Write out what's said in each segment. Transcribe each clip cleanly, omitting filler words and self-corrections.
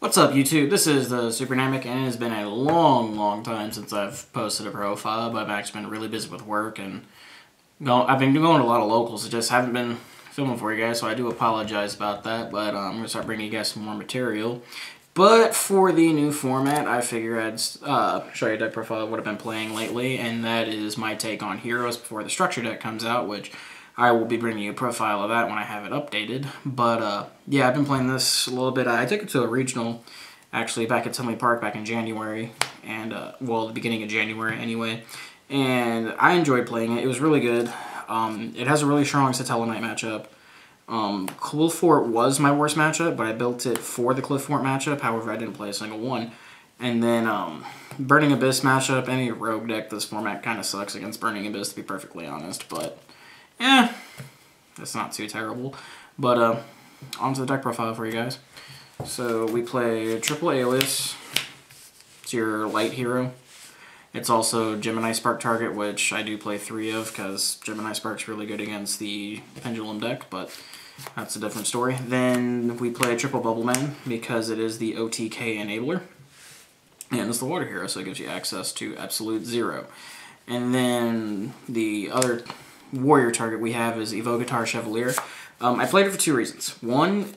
What's up, YouTube? This is the Supernamic, and it has been a long time since I've posted a profile, but I've actually been really busy with work, and I've been going to a lot of locals. I just haven't been filming for you guys, so I do apologize about that, but I'm going to start bringing you guys some more material. But for the new format, I figure I'd show you a deck profile of what I've been playing lately, and that is my take on Heroes before the Structure deck comes out, which I will be bringing you a profile of that when I have it updated. But, yeah, I've been playing this a little bit. I took it to a regional, actually, back at Tinley Park back in January. And, well, the beginning of January, anyway. And I enjoyed playing it. It was really good. It has a really strong Satellarknight matchup. Cliff Fort was my worst matchup, but I built it for the Cliff Fort matchup. However, I didn't play a single one. And then, Burning Abyss matchup, any rogue deck this format kind of sucks against Burning Abyss, to be perfectly honest. But yeah, it's not too terrible. But onto the deck profile for you guys. So we play Triple Alias. It's your light hero. It's also Gemini Spark target, which I do play 3 of because Gemini Spark's really good against the Pendulum deck, but that's a different story. Then we play Triple Bubble Man because it is the OTK enabler. And it's the water hero, so it gives you access to absolute 0. And then the other warrior target we have is Evocatar Chevalier. I played it for 2 reasons. 1,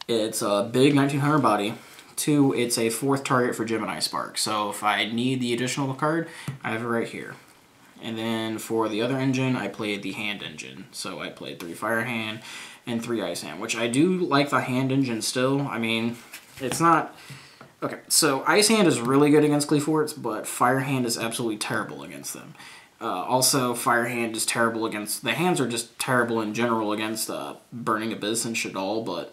it's a big 1900 body. 2, it's a 4th target for Gemini Spark. So if I need the additional card, I have it right here. And then for the other engine, I played the hand engine. So I played 3 Fire Hand and 3 Ice Hand, which I do like the hand engine still. I mean, it's not... Okay, so Ice Hand is really good against Cliff Forts, but Fire Hand is absolutely terrible against them. Also, Fire Hand is terrible against... The hands are just terrible in general against Burning Abyss and Shaddoll, but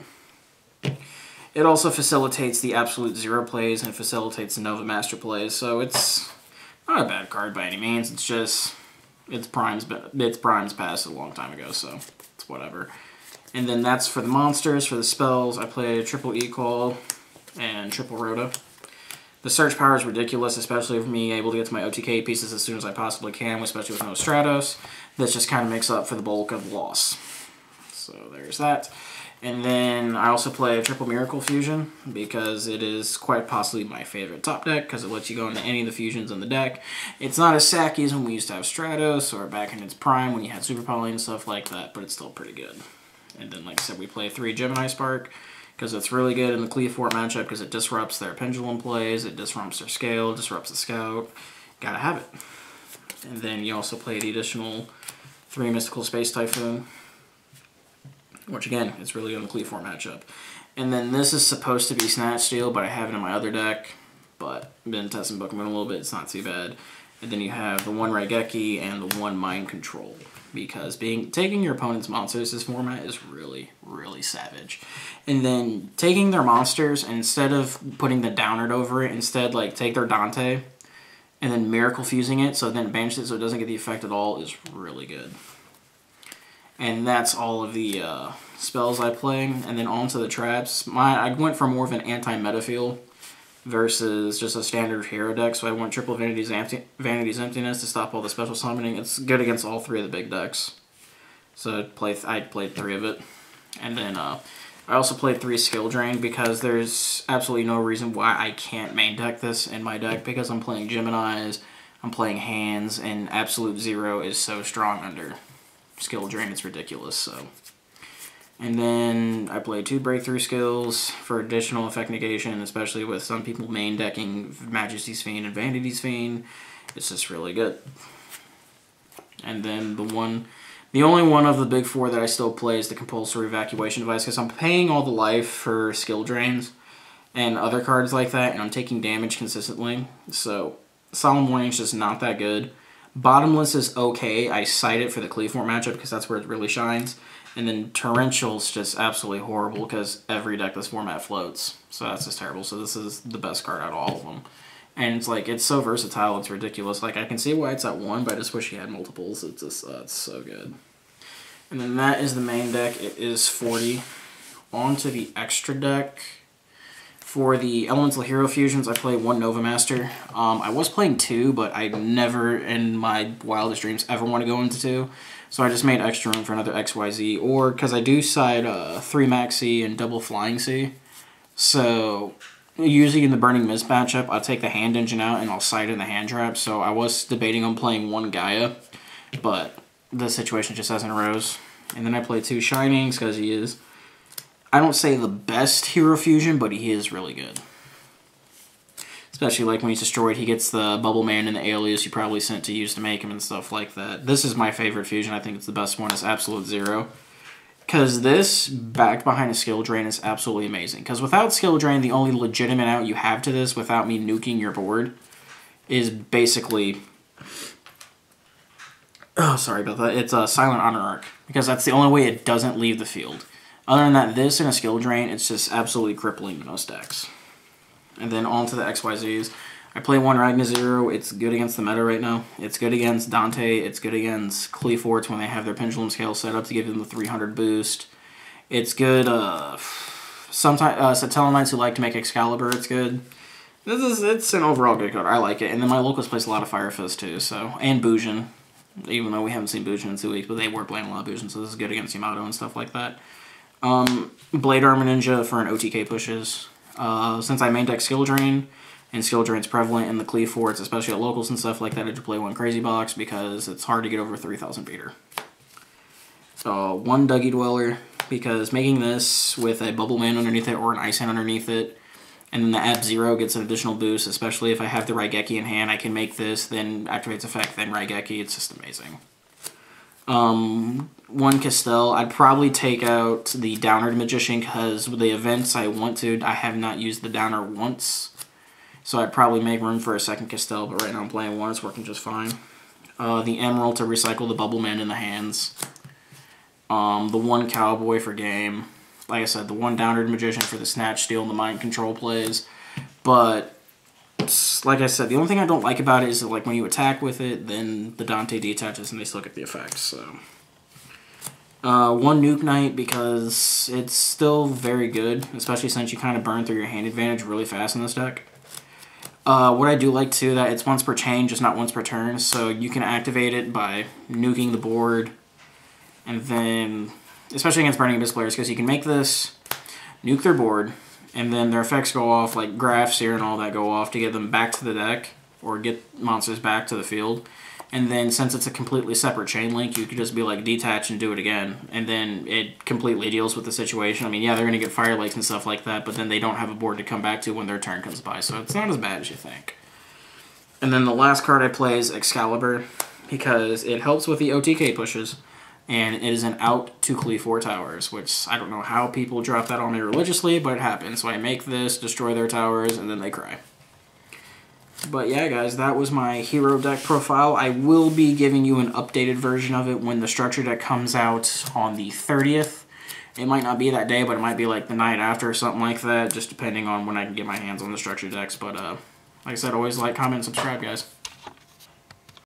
it also facilitates the absolute 0 plays and it facilitates the Nova Master plays, so it's not a bad card by any means. It's just... Its prime's passed a long time ago, so it's whatever. And then that's for the monsters. For the spells, I play Triple E-Call and Triple Rhoda. The search power is ridiculous, especially for me able to get to my OTK pieces as soon as I possibly can, especially with no Stratos. This just kind of makes up for the bulk of the loss. So there's that. And then I also play a Triple Miracle Fusion because it is quite possibly my favorite top deck because it lets you go into any of the fusions in the deck. It's not as sacky as when we used to have Stratos or back in its prime when you had Super Poly and stuff like that, but it's still pretty good. And then, like I said, we play 3 Gemini Spark because it's really good in the Cliff Fort matchup because it disrupts their Pendulum plays, it disrupts their Scale, disrupts the Scout. Gotta have it. And then you also play the additional 3 Mystical Space Typhoon, which again, it's really good in the Cliff Fort matchup. And then this is supposed to be Snatch Steal, but I have it in my other deck. But I've been testing Pokemon a little bit, it's not too bad. And then you have the 1 Raigeki and the 1 Mind Control. Because taking your opponent's monsters this format is really savage. And then taking their monsters, instead of putting the Downard over it, instead like take their Dante and then Miracle Fusing it, so then banish it so it doesn't get the effect at all, is really good. And that's all of the spells I play. And then on to the traps. I went for more of an anti-meta feel versus just a standard hero deck, so I went Triple Vanity's Emptiness to stop all the special summoning. It's good against all 3 of the big decks. So I played 3 of it. And then I also played 3 Skill Drain because there's absolutely no reason why I can't main deck this in my deck because I'm playing Geminis, I'm playing hands, and Absolute 0 is so strong under Skill Drain, it's ridiculous, so... And then I played 2 Breakthrough Skills for additional effect negation, especially with some people main decking Majesty's Fiend and Vanity's Fiend. It's just really good. And then the only one of the big 4 that I still play is the Compulsory Evacuation Device, because I'm paying all the life for skill drains and other cards like that, and I'm taking damage consistently. So Solemn Warning is just not that good. Bottomless is okay. I cite it for the Cliff Fort matchup because that's where it really shines. And then Torrential's just absolutely horrible because every deck this format floats. So that's just terrible. So this is the best card out of all of them. And it's like, it's so versatile, it's ridiculous. Like, I can see why it's at 1, but I just wish he had multiples. It's just, it's so good. And then that is the main deck. It is 40. On to the extra deck. For the Elemental Hero Fusions, I play 1 Nova Master. I was playing 2, but I never in my wildest dreams ever want to go into 2. So I just made extra room for another XYZ, or because I do side 3 Maxi and double Flying C. So usually in the Burning Mist matchup, I'll take the Hand Engine out and I'll side in the Hand Trap. So I was debating on playing one Gaia, but the situation just hasn't arose. And then I play 2 Shinings because he is, I don't say the best hero fusion, but he is really good. Especially like when he's destroyed, he gets the Bubble Man and the alias you probably sent to use to make him and stuff like that. This is my favorite fusion. I think it's the best one. It's Absolute Zero. Because this, backed behind a skill drain, is absolutely amazing. Because without skill drain, the only legitimate out you have to this without me nuking your board is basically... Oh, sorry about that. It's a Silent Honor Arc. Because that's the only way it doesn't leave the field. Other than that, this and a skill drain, it's just absolutely crippling to most decks. And then on to the XYZs. I play 1 Ragna Zero. It's good against the meta right now. It's good against Dante. It's good against Cleaforts when they have their Pendulum Scale set up to give them the 300 boost. It's good, sometimes, Satellarknights who like to make Excalibur, it's good. It's an overall good card. I like it. And then my locals plays a lot of Fire Fist too, so. And Bujin. Even though we haven't seen Bujin in 2 weeks, but they were playing a lot of Bujin, so this is good against Yamato and stuff like that. Blade Armor Ninja for an OTK pushes. Since I main deck Skill Drain, and Skill Drain's prevalent in the Cleaforts, especially at locals and stuff like that, I had to play 1 Crazy Box because it's hard to get over 3,000 beater. 1 Dougie Dweller, because making this with a Bubble Man underneath it or an Ice Hand underneath it, and then the App Zero gets an additional boost, especially if I have the Raigeki in hand, I can make this, then activates effect, then Raigeki, it's just amazing. 1 Castell, I'd probably take out the Downer Magician because with the events I want to, I have not used the Downer once. So I'd probably make room for a 2nd Castell, but right now I'm playing 1, it's working just fine. The Emerald to recycle the Bubble Man in the hands. The 1 Cowboy for game. Like I said, the 1 Downer Magician for the Snatch, Steal, and the Mind Control plays. But, like I said, the only thing I don't like about it is that like when you attack with it, then the Dante detaches and they still get the effects, so... 1 Nuke Knight because it's still very good, especially since you kind of burn through your hand advantage really fast in this deck. What I do like too, that it's once per chain, just not once per turn, so you can activate it by nuking the board, and then, especially against Burning Abyss players, because you can make this, nuke their board, and then their effects go off, like Graphs here and all that go off to get them back to the deck, or get monsters back to the field. And then since it's a completely separate chain link, you could just be like detach and do it again. And then it completely deals with the situation. I mean, yeah, they're going to get Fire Lakes and stuff like that, but then they don't have a board to come back to when their turn comes by. So it's not as bad as you think. And then the last card I play is Excalibur, because it helps with the OTK pushes. And it is an out to Cleafort Towers, which I don't know how people drop that on me religiously, but it happens. So I make this, destroy their towers, and then they cry. But yeah, guys, that was my hero deck profile. I will be giving you an updated version of it when the structure deck comes out on the 30th. It might not be that day, but it might be like the night after or something like that, just depending on when I can get my hands on the structure decks. But like I said, always like, comment, and subscribe, guys.